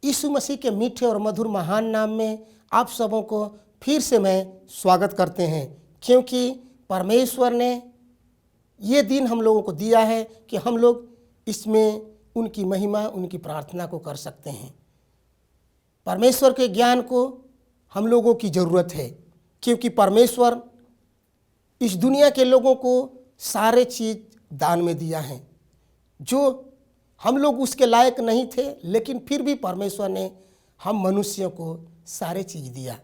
यीशु मसीह के मीठे और मधुर महान नाम में आप सबों को फिर से मैं स्वागत करते हैं, क्योंकि परमेश्वर ने ये दिन हम लोगों को दिया है कि हम लोग इसमें उनकी महिमा, उनकी प्रार्थना को कर सकते हैं। परमेश्वर के ज्ञान को हम लोगों की ज़रूरत है, क्योंकि परमेश्वर इस दुनिया के लोगों को सारे चीज़ दान में दिया है, जो हम लोग उसके लायक नहीं थे, लेकिन फिर भी परमेश्वर ने हम मनुष्यों को सारे चीज़ दिया।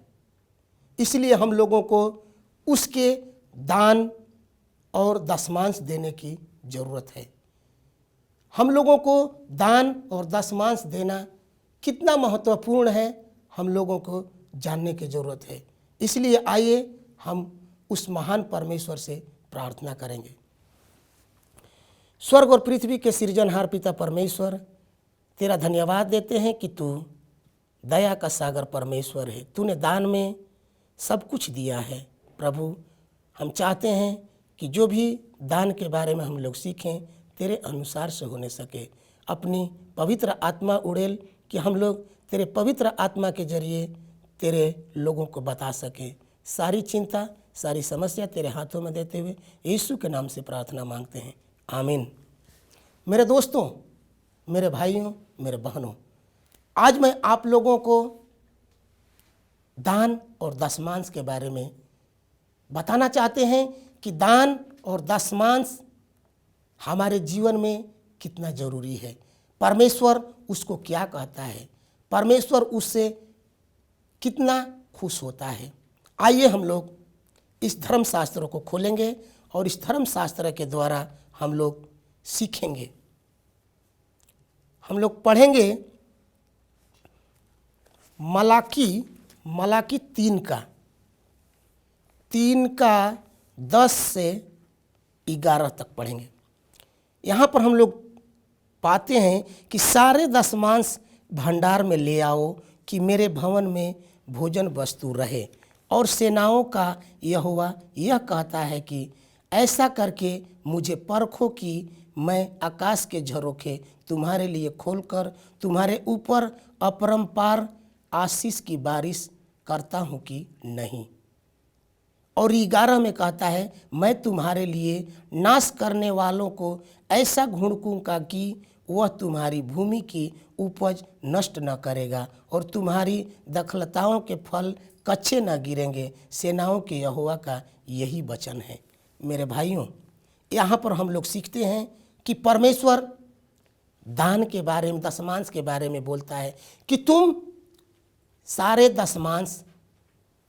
इसलिए हम लोगों को उसके दान और दशमांश देने की ज़रूरत है। हम लोगों को दान और दशमांश देना कितना महत्वपूर्ण है, हम लोगों को जानने की ज़रूरत है। इसलिए आइए हम उस महान परमेश्वर से प्रार्थना करेंगे। स्वर्ग और पृथ्वी के सृजनहार पिता परमेश्वर, तेरा धन्यवाद देते हैं कि तू दया का सागर परमेश्वर है। तूने दान में सब कुछ दिया है। प्रभु, हम चाहते हैं कि जो भी दान के बारे में हम लोग सीखें, तेरे अनुसार से होने सके। अपनी पवित्र आत्मा उड़ेल कि हम लोग तेरे पवित्र आत्मा के जरिए तेरे लोगों को बता सके। सारी चिंता, सारी समस्या तेरे हाथों में देते हुए यीशु के नाम से प्रार्थना मांगते हैं, आमीन। मेरे दोस्तों, मेरे भाइयों, मेरे बहनों, आज मैं आप लोगों को दान और दशमांश के बारे में बताना चाहते हैं कि दान और दशमांश हमारे जीवन में कितना ज़रूरी है। परमेश्वर उसको क्या कहता है, परमेश्वर उससे कितना खुश होता है। आइए हम लोग इस धर्मशास्त्र को खोलेंगे और इस धर्मशास्त्र के द्वारा हम लोग सीखेंगे। हम लोग पढ़ेंगे मलाकी 3 का 10 से 11 तक पढ़ेंगे। यहाँ पर हम लोग पाते हैं कि सारे दशमांश भंडार में ले आओ कि मेरे भवन में भोजन वस्तु रहे। और सेनाओं का यहोवा यह कहता है कि ऐसा करके मुझे परखो कि मैं आकाश के झरोखे तुम्हारे लिए खोलकर तुम्हारे ऊपर अपरंपार आशीष की बारिश करता हूँ कि नहीं। और 11 में कहता है, मैं तुम्हारे लिए नाश करने वालों को ऐसा घुड़कूंगा कि वह तुम्हारी भूमि की उपज नष्ट न करेगा और तुम्हारी दखलताओं के फल कच्चे न गिरेंगे। सेनाओं के यहोवा का यही वचन है। मेरे भाइयों, यहाँ पर हम लोग सीखते हैं कि परमेश्वर दान के बारे में, दशमांश के बारे में बोलता है कि तुम सारे दशमांश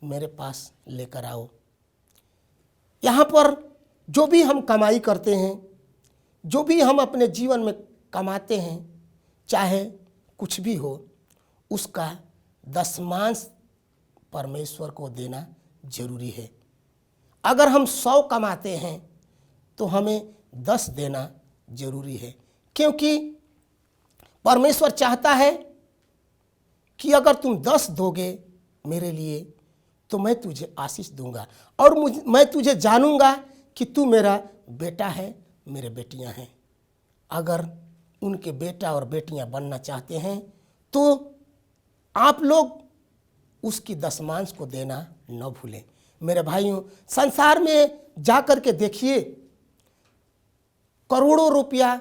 मेरे पास लेकर आओ। यहाँ पर जो भी हम कमाई करते हैं, जो भी हम अपने जीवन में कमाते हैं, चाहे कुछ भी हो, उसका दशमांश परमेश्वर को देना जरूरी है। अगर हम 100 कमाते हैं तो हमें 10 देना जरूरी है, क्योंकि परमेश्वर चाहता है कि अगर तुम 10 दोगे मेरे लिए तो मैं तुझे आशीष दूंगा, और मैं तुझे जानूंगा कि तू मेरा बेटा है, मेरे बेटियां हैं। अगर उनके बेटा और बेटियां बनना चाहते हैं तो आप लोग उसकी दशमांश को देना न भूलें। मेरे भाइयों, संसार में जाकर के देखिए, करोड़ों रुपया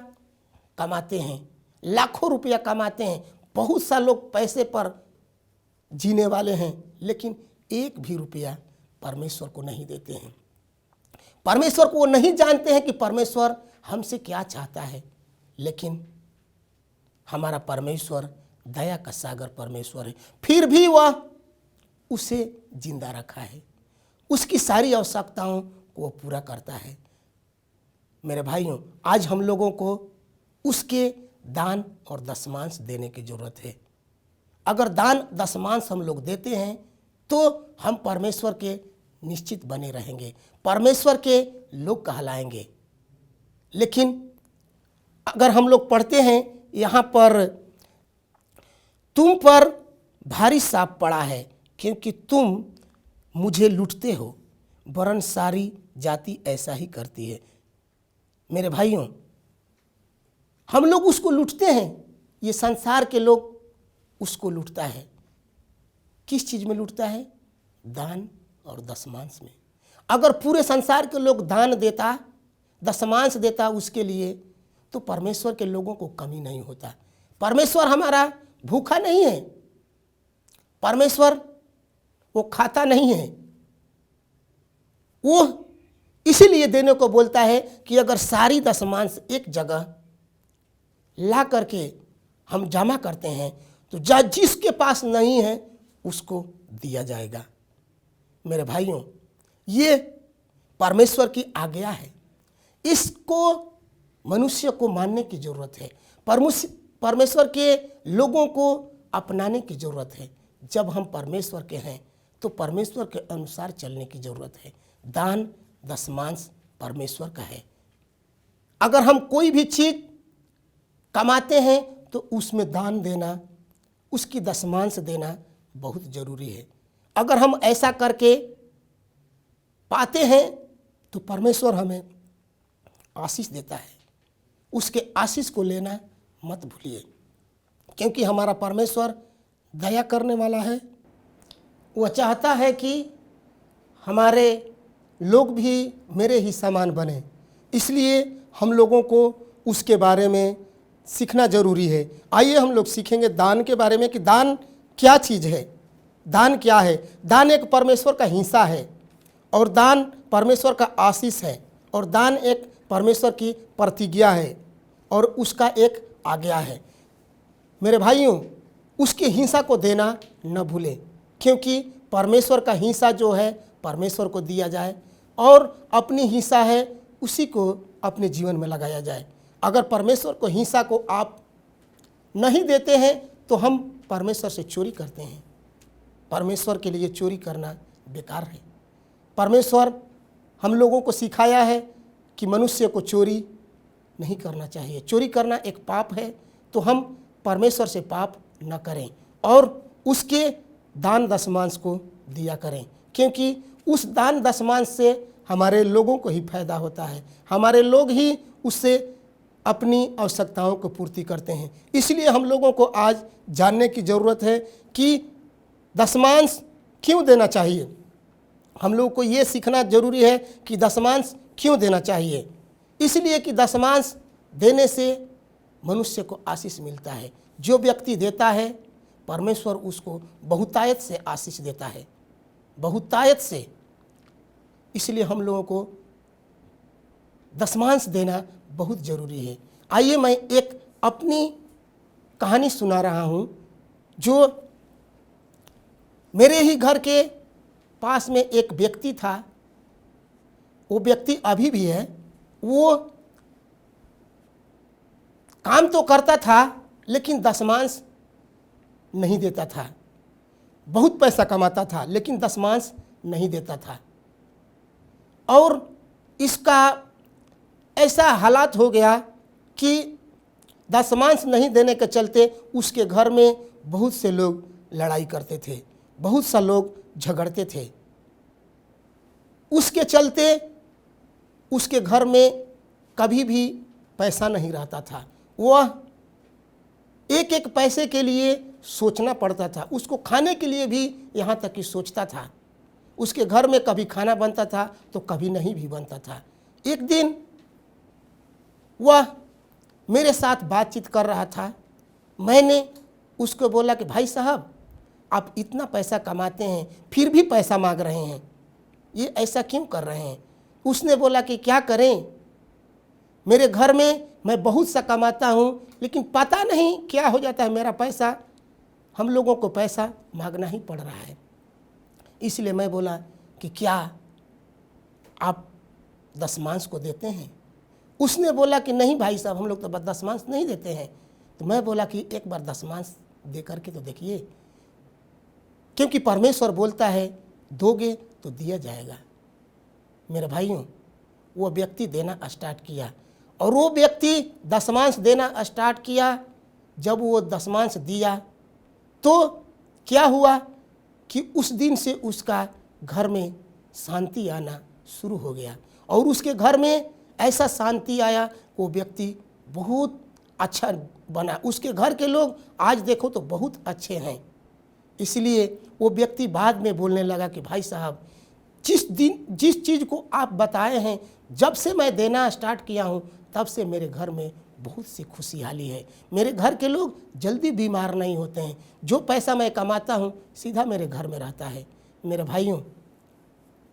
कमाते हैं, लाखों रुपया कमाते हैं, बहुत सा लोग पैसे पर जीने वाले हैं, लेकिन एक भी रुपया परमेश्वर को नहीं देते हैं। परमेश्वर को वो नहीं जानते हैं कि परमेश्वर हमसे क्या चाहता है। लेकिन हमारा परमेश्वर दया का सागर परमेश्वर है, फिर भी वह उसे जिंदा रखा है, उसकी सारी आवश्यकताओं को पूरा करता है। मेरे भाइयों, आज हम लोगों को उसके दान और दशमांश देने की जरूरत है। अगर दान दशमांश हम लोग देते हैं तो हम परमेश्वर के निश्चित बने रहेंगे, परमेश्वर के लोग कहलाएंगे। लेकिन अगर हम लोग पढ़ते हैं यहाँ पर, तुम पर भारी साप पड़ा है क्योंकि तुम मुझे लूटते हो, वरन सारी जाति ऐसा ही करती है। मेरे भाइयों, हम लोग उसको लूटते हैं, ये संसार के लोग उसको लूटता है। किस चीज़ में लूटता है? दान और दशमांश में। अगर पूरे संसार के लोग दान देता, दशमांश देता उसके लिए, तो परमेश्वर के लोगों को कमी नहीं होता। परमेश्वर हमारा भूखा नहीं है, परमेश्वर वो खाता नहीं है। वो इसीलिए देने को बोलता है कि अगर सारी दशमांश एक जगह ला करके हम जमा करते हैं तो जिसके पास नहीं है उसको दिया जाएगा। मेरे भाइयों, ये परमेश्वर की आज्ञा है, इसको मनुष्य को मानने की जरूरत है, परमेश्वर के लोगों को अपनाने की जरूरत है। जब हम परमेश्वर के हैं तो परमेश्वर के अनुसार चलने की जरूरत है। दान दशमांश परमेश्वर का है। अगर हम कोई भी चीज कमाते हैं तो उसमें दान देना, उसकी दशमांश देना बहुत जरूरी है। अगर हम ऐसा करके पाते हैं तो परमेश्वर हमें आशीष देता है। उसके आशीष को लेना मत भूलिए, क्योंकि हमारा परमेश्वर दया करने वाला है। वह चाहता है कि हमारे लोग भी मेरे ही समान बने, इसलिए हम लोगों को उसके बारे में सीखना जरूरी है। आइए हम लोग सीखेंगे दान के बारे में कि दान क्या चीज़ है, दान क्या है। दान एक परमेश्वर का हिस्सा है, और दान परमेश्वर का आशीष है, और दान एक परमेश्वर की प्रतिज्ञा है, और उसका एक आज्ञा है। मेरे भाइयों, उसके हिस्सा को देना न भूलें, क्योंकि परमेश्वर का हिस्सा जो है परमेश्वर को दिया जाए, और अपनी हिस्सा है उसी को अपने जीवन में लगाया जाए। अगर परमेश्वर को हिस्सा को आप नहीं देते हैं तो हम परमेश्वर से चोरी करते हैं। परमेश्वर के लिए चोरी करना बेकार है। परमेश्वर हम लोगों को सिखाया है कि मनुष्य को चोरी नहीं करना चाहिए। चोरी करना एक पाप है, तो हम परमेश्वर से पाप न करें और उसके दान दशमांश को दिया करें, क्योंकि उस दान दशमांश से हमारे लोगों को ही फायदा होता है। हमारे लोग ही उससे अपनी आवश्यकताओं को पूर्ति करते हैं। इसलिए हम लोगों को आज जानने की ज़रूरत है कि दशमांश क्यों देना चाहिए। हम लोगों को ये सीखना जरूरी है कि दशमांश क्यों देना चाहिए। इसलिए कि दशमांश देने से मनुष्य को आशीष मिलता है। जो व्यक्ति देता है परमेश्वर उसको बहुतायत से आशीष देता है, बहुतायत से। इसलिए हम लोगों को दशमांश देना बहुत ज़रूरी है। आइए मैं एक अपनी कहानी सुना रहा हूँ, जो मेरे ही घर के पास में एक व्यक्ति था। वो व्यक्ति अभी भी है। वो काम तो करता था लेकिन दशमांश नहीं देता था। बहुत पैसा कमाता था लेकिन दशमांश नहीं देता था, और इसका ऐसा हालात हो गया कि दशमांश नहीं देने के चलते उसके घर में बहुत से लोग लड़ाई करते थे, बहुत सा लोग झगड़ते थे। उसके चलते उसके घर में कभी भी पैसा नहीं रहता था। वह एक एक पैसे के लिए सोचना पड़ता था। उसको खाने के लिए भी यहाँ तक कि सोचता था। उसके घर में कभी खाना बनता था तो कभी नहीं भी बनता था। एक दिन वह मेरे साथ बातचीत कर रहा था। मैंने उसको बोला कि भाई साहब, आप इतना पैसा कमाते हैं फिर भी पैसा मांग रहे हैं, ये ऐसा क्यों कर रहे हैं? उसने बोला कि क्या करें, मेरे घर में मैं बहुत सा कमाता हूँ लेकिन पता नहीं क्या हो जाता है, मेरा पैसा, हम लोगों को पैसा मांगना ही पड़ रहा है। इसलिए मैं बोला कि क्या आप दशमांश को देते हैं? उसने बोला कि नहीं भाई साहब, हम लोग तो दशमांश नहीं देते हैं। तो मैं बोला कि एक बार दशमांश दे करके तो देखिए, क्योंकि परमेश्वर बोलता है दोगे तो दिया जाएगा। मेरे भाइयों, वो व्यक्ति देना स्टार्ट किया और वो व्यक्ति दशमांश देना स्टार्ट किया। जब वो दशमांश दिया तो क्या हुआ कि उस दिन से उसका घर में शांति आना शुरू हो गया और उसके घर में ऐसा शांति आया, वो व्यक्ति बहुत अच्छा बना। उसके घर के लोग आज देखो तो बहुत अच्छे हैं। इसलिए वो व्यक्ति बाद में बोलने लगा कि भाई साहब, जिस चीज़ को आप बताए हैं, जब से मैं देना स्टार्ट किया हूँ तब से मेरे घर में बहुत सी खुशहाली है। मेरे घर के लोग जल्दी बीमार नहीं होते हैं। जो पैसा मैं कमाता हूँ सीधा मेरे घर में रहता है। मेरे भाइयों,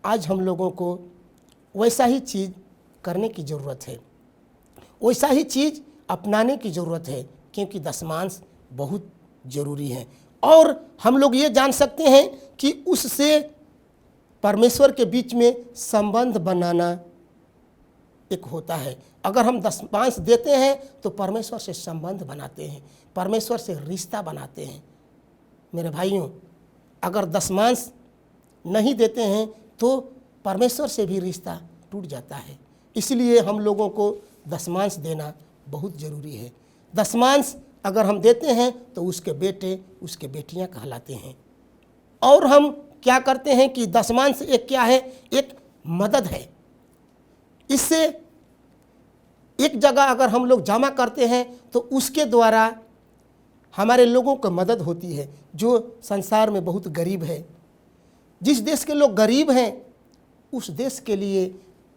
आज हम लोगों को वैसा ही चीज़ करने की ज़रूरत है, वैसा ही चीज़ अपनाने की ज़रूरत है, क्योंकि दशमांश बहुत ज़रूरी है। और हम लोग ये जान सकते हैं कि उससे परमेश्वर के बीच में संबंध बनाना एक होता है। अगर हम दशमांश देते हैं तो परमेश्वर से संबंध बनाते हैं, परमेश्वर से रिश्ता बनाते हैं। मेरे भाइयों, अगर दशमांश नहीं देते हैं तो परमेश्वर से भी रिश्ता टूट जाता है। इसलिए हम लोगों को दशमांश देना बहुत ज़रूरी है। दशमांश अगर हम देते हैं तो उसके बेटे, उसके बेटियां कहलाते हैं। और हम क्या करते हैं कि दशमांश एक क्या है? एक मदद है। इससे एक जगह अगर हम लोग जमा करते हैं तो उसके द्वारा हमारे लोगों को मदद होती है जो संसार में बहुत गरीब है। जिस देश के लोग गरीब हैं उस देश के लिए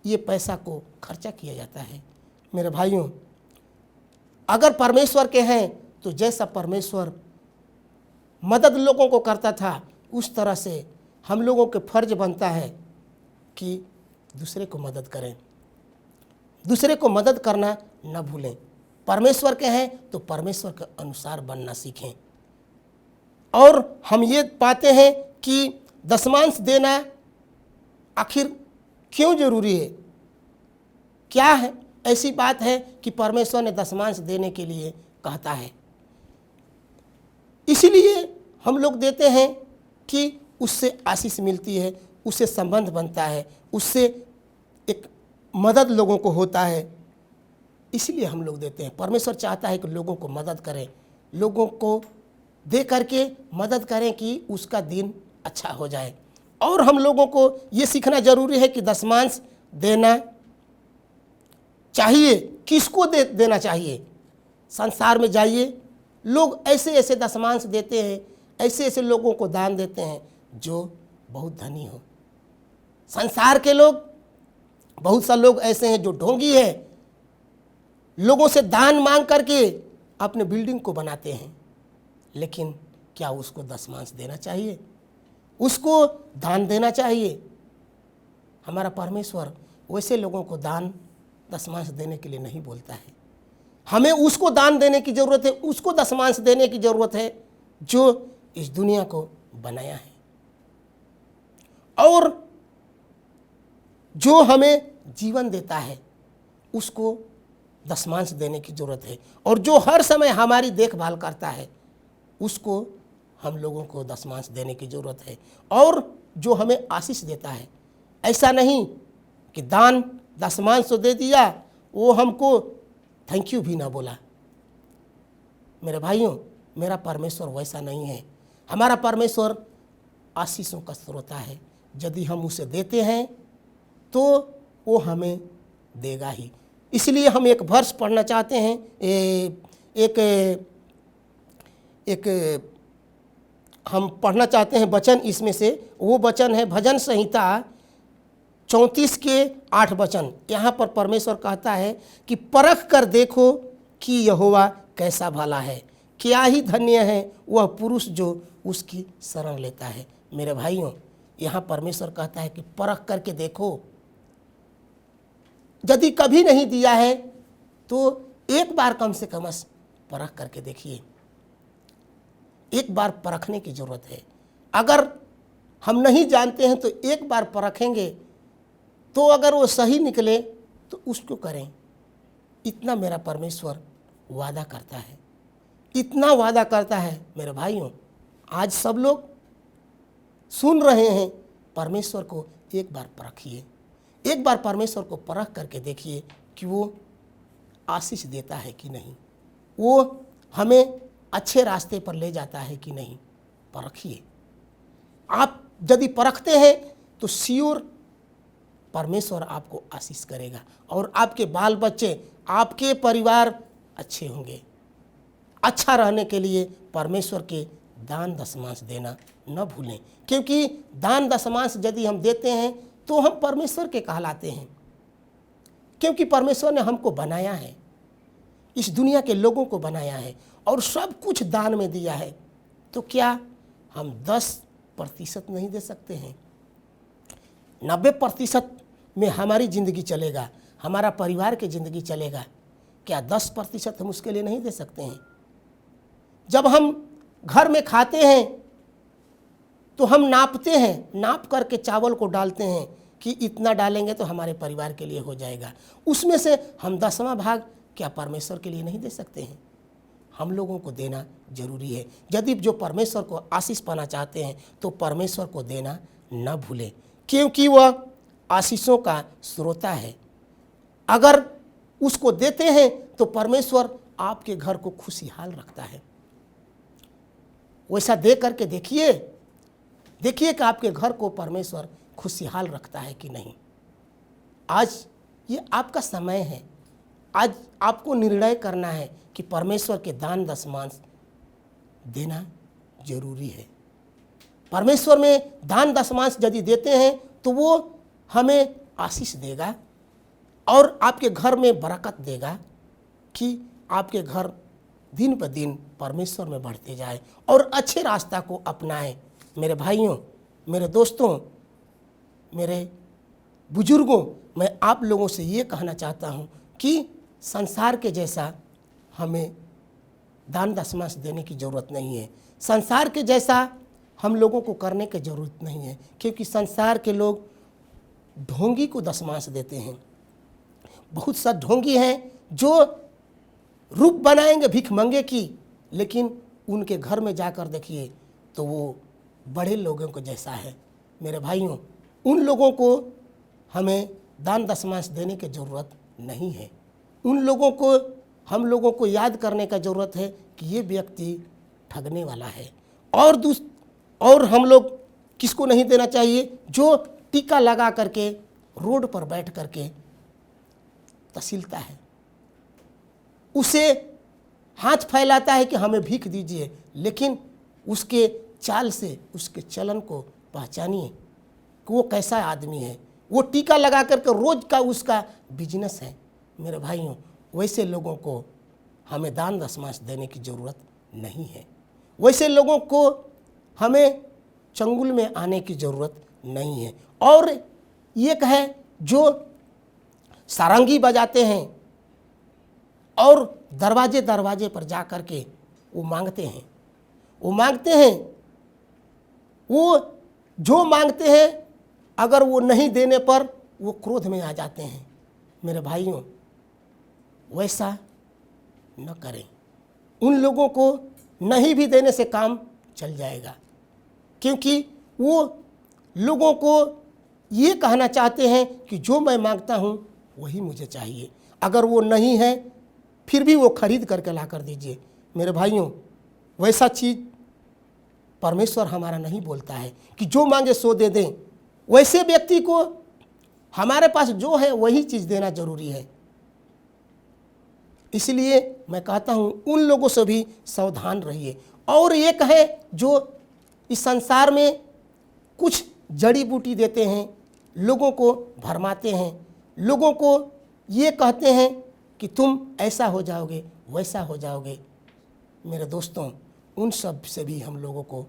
ये पैसा को खर्चा किया जाता है। मेरे भाइयों, अगर परमेश्वर के हैं तो जैसा परमेश्वर मदद लोगों को करता था उस तरह से हम लोगों के फर्ज बनता है कि दूसरे को मदद करें, दूसरे को मदद करना न भूलें। परमेश्वर के हैं तो परमेश्वर के अनुसार बनना सीखें। और हम ये पाते हैं कि दशमांश देना आखिर क्यों ज़रूरी है? क्या है ऐसी बात है कि परमेश्वर ने दशमांश देने के लिए कहता है? इसलिए हम लोग देते हैं कि उससे आशीष मिलती है, उससे संबंध बनता है, उससे एक मदद लोगों को होता है। इसलिए हम लोग देते हैं। परमेश्वर चाहता है कि लोगों को मदद करें, लोगों को दे करके मदद करें कि उसका दिन अच्छा हो जाए। और हम लोगों को ये सीखना ज़रूरी है कि दशमांश देना चाहिए। किसको देना चाहिए? संसार में जाइए, लोग ऐसे ऐसे दशमांश देते हैं, ऐसे ऐसे लोगों को दान देते हैं जो बहुत धनी हो। संसार के लोग, बहुत सा लोग ऐसे हैं जो ढोंगी है, लोगों से दान मांग करके अपने बिल्डिंग को बनाते हैं। लेकिन क्या उसको दशमांश देना चाहिए? उसको दान देना चाहिए। हमारा परमेश्वर वैसे लोगों को दान दशमांश देने के लिए नहीं बोलता है। हमें उसको दान देने की ज़रूरत है, उसको दशमांश देने की ज़रूरत है जो इस दुनिया को बनाया है और जो हमें जीवन देता है, उसको दशमांश देने की ज़रूरत है। और जो हर समय हमारी देखभाल करता है, उसको हम लोगों को दशमांश देने की ज़रूरत है। और जो हमें आशीष देता है, ऐसा नहीं कि दान दशमांश तो दे दिया, वो हमको थैंक यू भी ना बोला। मेरे भाइयों, मेरा परमेश्वर वैसा नहीं है। हमारा परमेश्वर आशीषों का स्रोता है। यदि हम उसे देते हैं तो वो हमें देगा ही। इसलिए हम एक वर्ष पढ़ना चाहते हैं, एक हम पढ़ना चाहते हैं वचन। इसमें से वो वचन है भजन संहिता 34 के 8 वचन। यहाँ पर परमेश्वर कहता है कि परख कर देखो कि यहोवा कैसा भला है, क्या ही धन्य है वह पुरुष जो उसकी शरण लेता है। मेरे भाइयों, यहाँ परमेश्वर कहता है कि परख करके देखो। यदि कभी नहीं दिया है तो एक बार कम से कम परख करके देखिए। एक बार परखने की जरूरत है। अगर हम नहीं जानते हैं तो एक बार परखेंगे, तो अगर वो सही निकले तो उसको करें। इतना मेरा परमेश्वर वादा करता है, इतना वादा करता है। मेरे भाइयों, आज सब लोग सुन रहे हैं, परमेश्वर को एक बार परखिए। एक बार परमेश्वर को परख करके देखिए कि वो आशीष देता है कि नहीं, वो हमें अच्छे रास्ते पर ले जाता है कि नहीं। परखिए। आप यदि परखते हैं तो श्योर परमेश्वर आपको आशीष करेगा और आपके बाल बच्चे, आपके परिवार अच्छे होंगे। अच्छा रहने के लिए परमेश्वर के दान दशमांश देना न भूलें, क्योंकि दान दशमांश यदि हम देते हैं तो हम परमेश्वर के कहलाते हैं, क्योंकि परमेश्वर ने हमको बनाया है, इस दुनिया के लोगों को बनाया है और सब कुछ दान में दिया है। तो क्या हम 10% नहीं दे सकते हैं? 90% में हमारी ज़िंदगी चलेगा, हमारा परिवार की ज़िंदगी चलेगा। क्या 10% हम उसके लिए नहीं दे सकते हैं? जब हम घर में खाते हैं तो हम नापते हैं, नाप करके चावल को डालते हैं कि इतना डालेंगे तो हमारे परिवार के लिए हो जाएगा। उसमें से हम 10वां भाग क्या परमेश्वर के लिए नहीं दे सकते हैं? हम लोगों को देना जरूरी है। यदि जो परमेश्वर को आशीष पाना चाहते हैं तो परमेश्वर को देना न भूलें, क्योंकि वह आशीषों का स्रोता है। अगर उसको देते हैं तो परमेश्वर आपके घर को खुशहाल रखता है। वैसा दे करके देखिए, देखिए कि आपके घर को परमेश्वर खुशहाल रखता है कि नहीं। आज ये आपका समय है। आज आपको निर्णय करना है कि परमेश्वर के दान दशमांश देना जरूरी है। परमेश्वर में दान दशमांश यदि देते हैं तो वो हमें आशीष देगा और आपके घर में बरकत देगा कि आपके घर दिन ब दिन परमेश्वर में बढ़ते जाए और अच्छे रास्ता को अपनाएं। मेरे भाइयों, मेरे दोस्तों, मेरे बुजुर्गों, मैं आप लोगों से ये कहना चाहता हूँ कि संसार के जैसा हमें दान दशमांश देने की ज़रूरत नहीं है। संसार के जैसा हम लोगों को करने की ज़रूरत नहीं है, क्योंकि संसार के लोग ढोंगी को दशमांश देते हैं। बहुत सा ढोंगी हैं जो रूप बनाएंगे भिखमंगे की, लेकिन उनके घर में जाकर देखिए तो वो बड़े लोगों को जैसा है। मेरे भाइयों, उन लोगों को हमें दान दशमांश देने की ज़रूरत नहीं है। उन लोगों को हम लोगों को याद करने का ज़रूरत है कि ये व्यक्ति ठगने वाला है। और हम लोग किसको नहीं देना चाहिए? जो टीका लगा करके रोड पर बैठ करके तसीलता है, उसे हाथ फैलाता है कि हमें भीख दीजिए, लेकिन उसके चाल से, उसके चलन को पहचानिए कि वो कैसा आदमी है। वो टीका लगा करके रोज का उसका बिजनेस है। मेरे भाइयों, वैसे लोगों को हमें दान दशमांश देने की ज़रूरत नहीं है। वैसे लोगों को हमें चंगुल में आने की ज़रूरत नहीं है। और एक है जो सारंगी बजाते हैं और दरवाजे दरवाजे पर जा कर के वो मांगते हैं, वो जो मांगते हैं, अगर वो नहीं देने पर वो क्रोध में आ जाते हैं। मेरे भाइयों, वैसा न करें। उन लोगों को नहीं भी देने से काम चल जाएगा, क्योंकि वो लोगों को ये कहना चाहते हैं कि जो मैं मांगता हूँ वही मुझे चाहिए। अगर वो नहीं है फिर भी वो खरीद करके ला कर दीजिए, मेरे भाइयों, वैसा चीज़ परमेश्वर हमारा नहीं बोलता है कि जो मांगे सो दे दें। वैसे व्यक्ति को हमारे पास जो है वही चीज़ देना जरूरी है। इसलिए मैं कहता हूँ उन लोगों से भी सावधान रहिए। और एक है जो इस संसार में कुछ जड़ी बूटी देते हैं, लोगों को भरमाते हैं, लोगों को ये कहते हैं कि तुम ऐसा हो जाओगे, वैसा हो जाओगे। मेरे दोस्तों, उन सब से भी हम लोगों को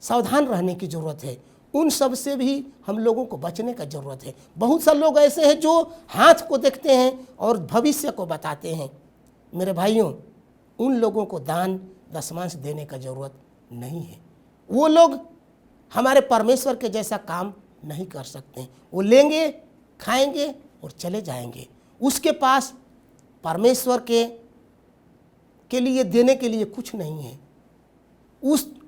सावधान रहने की ज़रूरत है। उन सब से भी हम लोगों को बचने का ज़रूरत है। बहुत से लोग ऐसे हैं जो हाथ को देखते हैं और भविष्य को बताते हैं। मेरे भाइयों, उन लोगों को दान दशमांश देने का ज़रूरत नहीं है। वो लोग हमारे परमेश्वर के जैसा काम नहीं कर सकते। वो लेंगे, खाएंगे और चले जाएंगे। उसके पास परमेश्वर के लिए देने के लिए कुछ नहीं है।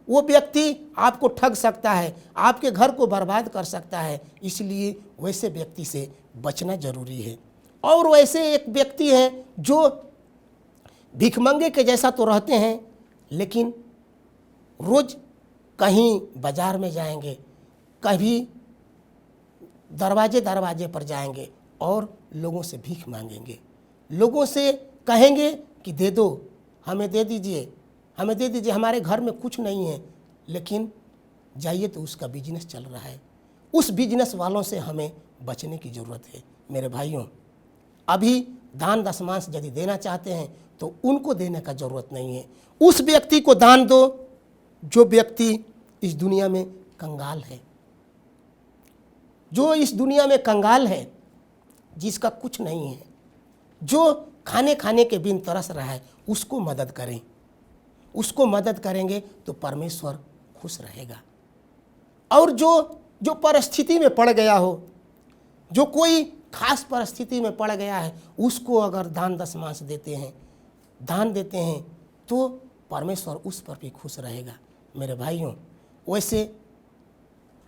वो व्यक्ति आपको ठग सकता है, आपके घर को बर्बाद कर सकता है। इसलिए वैसे व्यक्ति से बचना जरूरी है। और वैसे एक व्यक्ति हैं जो भिखमंगे के जैसा तो रहते हैं, लेकिन रोज कहीं बाजार में जाएंगे, कभी दरवाजे पर जाएंगे और लोगों से भीख मांगेंगे। लोगों से कहेंगे कि दे दो, हमें दे दीजिए, हमें दे दीजिए, हमारे घर में कुछ नहीं है। लेकिन जाइए तो उसका बिजनेस चल रहा है। उस बिजनेस वालों से हमें बचने की ज़रूरत है। मेरे भाइयों, अभी दान दशमांश यदि देना चाहते हैं तो उनको देने का ज़रूरत नहीं है। उस व्यक्ति को दान दो जो व्यक्ति इस दुनिया में कंगाल है, जो इस दुनिया में कंगाल है, जिसका कुछ नहीं है, जो खाने के बिन तरस रहा है, उसको मदद करें। उसको मदद करेंगे तो परमेश्वर खुश रहेगा। और जो परिस्थिति में पड़ गया हो, जो कोई खास परिस्थिति में पड़ गया है, उसको अगर दान दशमांश देते हैं, दान देते हैं, तो परमेश्वर उस पर भी खुश रहेगा। मेरे भाइयों, वैसे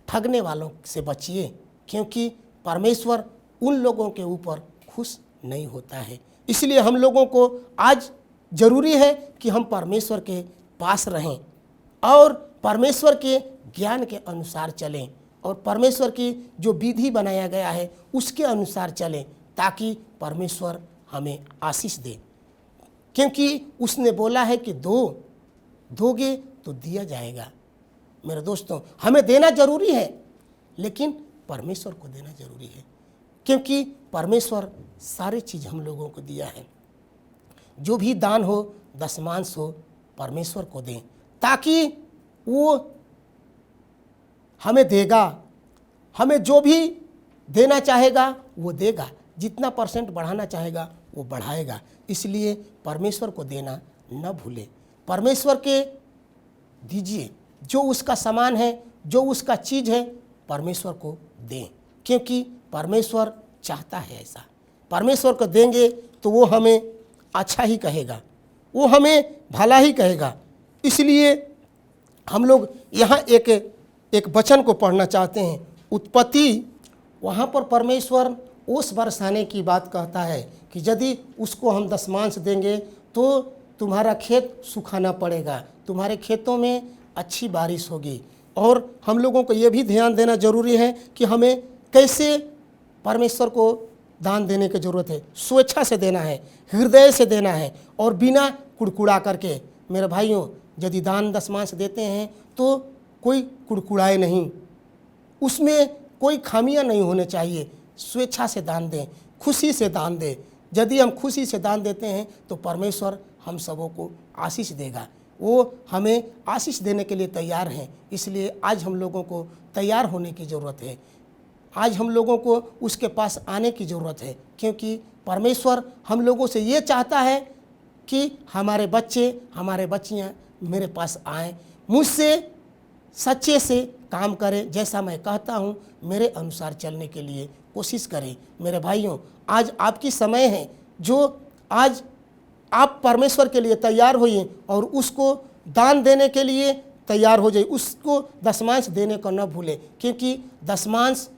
ठगने वालों से बचिए, क्योंकि परमेश्वर उन लोगों के ऊपर खुश नहीं होता है। इसलिए हम लोगों को आज जरूरी है कि हम परमेश्वर के पास रहें और परमेश्वर के ज्ञान के अनुसार चलें और परमेश्वर की जो विधि बनाया गया है उसके अनुसार चलें, ताकि परमेश्वर हमें आशीष दे। क्योंकि उसने बोला है कि दोगे तो दिया जाएगा। मेरे दोस्तों, हमें देना जरूरी है, लेकिन परमेश्वर को देना जरूरी है, क्योंकि परमेश्वर सारी चीज़ हम लोगों को दिया है। जो भी दान हो, दशमांश हो, परमेश्वर को दें, ताकि वो हमें देगा। हमें जो भी देना चाहेगा वो देगा, जितना % बढ़ाना चाहेगा वो बढ़ाएगा। इसलिए परमेश्वर को देना न भूलें। परमेश्वर के दीजिए, जो उसका सामान है, जो उसका चीज़ है, परमेश्वर को दें, क्योंकि परमेश्वर चाहता है ऐसा। परमेश्वर को देंगे तो वो हमें अच्छा ही कहेगा, वो हमें भला ही कहेगा। इसलिए हम लोग यहाँ एक वचन को पढ़ना चाहते हैं। उत्पत्ति, वहाँ पर परमेश्वर ओस बरसाने की बात कहता है कि यदि उसको हम दशमांश देंगे तो तुम्हारा खेत सुखाना पड़ेगा, तुम्हारे खेतों में अच्छी बारिश होगी। और हम लोगों को ये भी ध्यान देना जरूरी है कि हमें कैसे परमेश्वर को दान देने की ज़रूरत है। स्वेच्छा से देना है, हृदय से देना है और बिना कुड़कुड़ा करके। मेरे भाइयों, यदि दान दशमांश देते हैं तो कोई कुड़कुड़ाए नहीं, उसमें कोई खामियां नहीं होने चाहिए। स्वेच्छा से दान दें, खुशी से दान दें। यदि हम खुशी से दान देते हैं तो परमेश्वर हम सबों को आशीष देगा। वो हमें आशीष देने के लिए तैयार हैं। इसलिए आज हम लोगों को तैयार होने की ज़रूरत है। आज हम लोगों को उसके पास आने की ज़रूरत है, क्योंकि परमेश्वर हम लोगों से ये चाहता है कि हमारे बच्चे, हमारे बच्चियाँ मेरे पास आएँ, मुझसे सच्चे से काम करें। जैसा मैं कहता हूँ मेरे अनुसार चलने के लिए कोशिश करें। मेरे भाइयों, आज आपकी समय है, जो आज आप परमेश्वर के लिए तैयार होइए और उसको दान देने के लिए तैयार हो जाइए। उसको दशमांश देने को न भूलें, क्योंकि दशमांश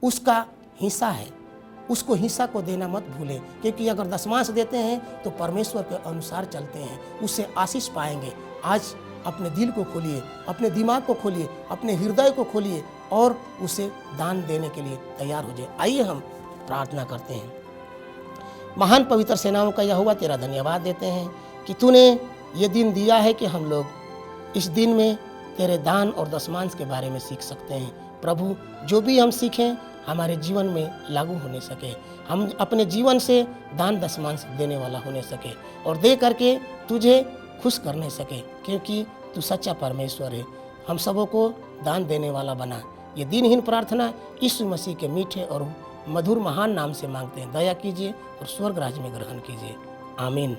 उसका हिस्सा है, उसको हिस्सा को देना मत भूलें, क्योंकि अगर दशमांश देते हैं तो परमेश्वर के अनुसार चलते हैं, उससे आशीष पाएंगे। आज अपने दिल को खोलिए, अपने दिमाग को खोलिए, अपने हृदय को खोलिए और उसे दान देने के लिए तैयार हो जाए। आइए हम प्रार्थना करते हैं। महान पवित्र सेनाओं का यहोवा तेरा धन्यवाद देते हैं कि तूने ये दिन दिया है कि हम लोग इस दिन में तेरे दान और दशमांश के बारे में सीख सकते हैं। प्रभु, जो भी हम सीखें हमारे जीवन में लागू होने सके, हम अपने जीवन से दान दशमांश देने वाला होने सके और दे करके तुझे खुश करने सके, क्योंकि तू सच्चा परमेश्वर है। हम सबों को दान देने वाला बना। ये दिनहीन प्रार्थना यीशु मसीह के मीठे और मधुर महान नाम से मांगते हैं। दया कीजिए और स्वर्ग राज्य में ग्रहण कीजिए। आमीन।